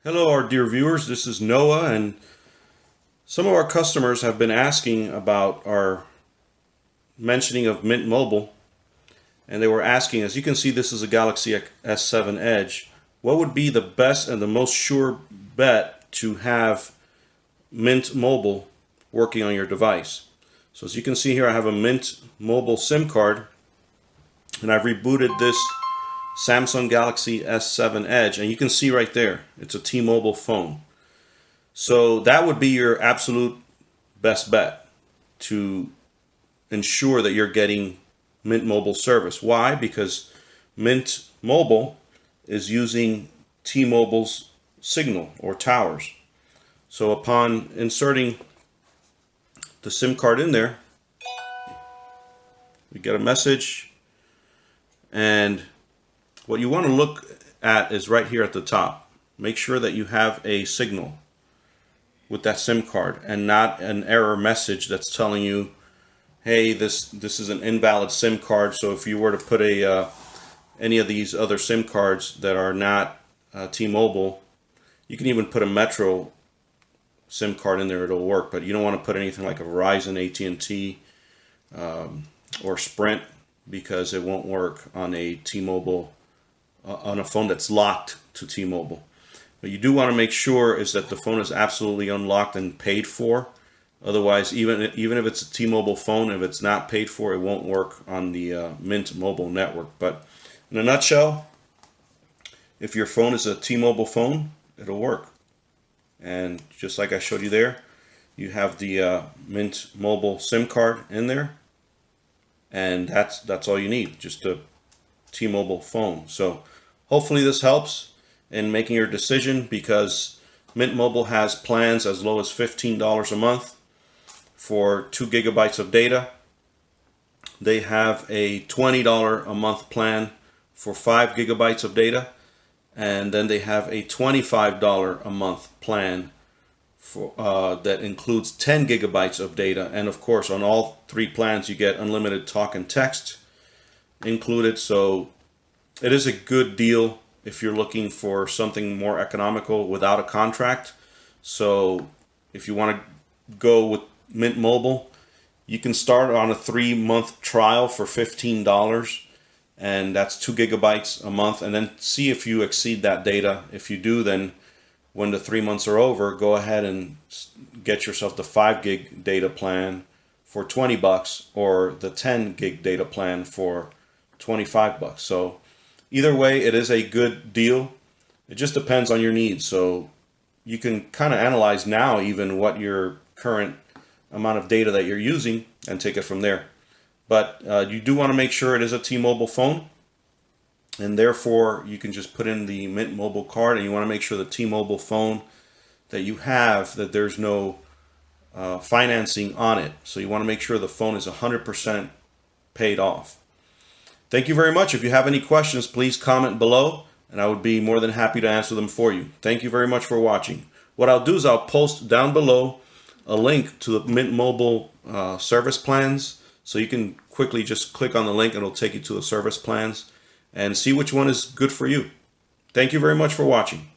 Hello, our dear viewers. This is Noah, and some of our customers have been asking about our mentioning of Mint Mobile, and they were asking, as you can see, this is a Galaxy S7 Edge. What would be the best and the most sure bet to have Mint Mobile working on your device? So as you can see here, I have a Mint Mobile SIM card, and I've rebooted this Samsung Galaxy S7 Edge, and you can see right there, it's a T-Mobile phone. So that would be your absolute best bet to ensure that you're getting Mint Mobile service. Why? Because Mint Mobile is using T-Mobile's signal or towers. So upon inserting the SIM card in there, we get a message, and what you want to look at is right here at the top. Make sure that you have a signal with that SIM card and not an error message that's telling you, hey, this is an invalid SIM card. So if you were to put any of these other SIM cards that are not T-Mobile, you can even put a Metro SIM card in there, it'll work. But you don't want to put anything like a Verizon, AT&T, or Sprint, because it won't work on a T-Mobile on a phone that's locked to T-Mobile. But you do want to make sure is that the phone is absolutely unlocked and paid for. Otherwise, even if it's a T-Mobile phone, if it's not paid for, it won't work on the Mint Mobile network. But in a nutshell, if your phone is a T-Mobile phone, it'll work. And just like I showed you there, you have the Mint Mobile SIM card in there, and that's all you need, just a T-Mobile phone. So hopefully this helps in making your decision, because Mint Mobile has plans as low as $15 a month for 2 gigabytes of data. They have a $20 a month plan for 5 gigabytes of data, and then they have a $25 a month plan for that includes 10 gigabytes of data. And of course, on all 3 plans you get unlimited talk and text included. So it is a good deal if you're looking for something more economical without a contract. So if you want to go with Mint Mobile, you can start on a 3-month trial for $15, and that's 2 gigabytes a month, and then see if you exceed that data. If you do, then when the 3 months are over, go ahead and get yourself the 5 gig data plan for $20, or the 10 gig data plan for $25. So either way, it is a good deal. It just depends on your needs. So you can kind of analyze now even what your current amount of data that you're using and take it from there. But you do want to make sure it is a T-Mobile phone, and therefore you can just put in the Mint Mobile card, and you want to make sure the T-Mobile phone that you have, that there's no financing on it. So you want to make sure the phone is 100% paid off. Thank you very much. If you have any questions, please comment below, and I would be more than happy to answer them for you. Thank you very much for watching. What I'll do is I'll post down below a link to the Mint Mobile service plans, so you can quickly just click on the link and it'll take you to the service plans and see which one is good for you. Thank you very much for watching.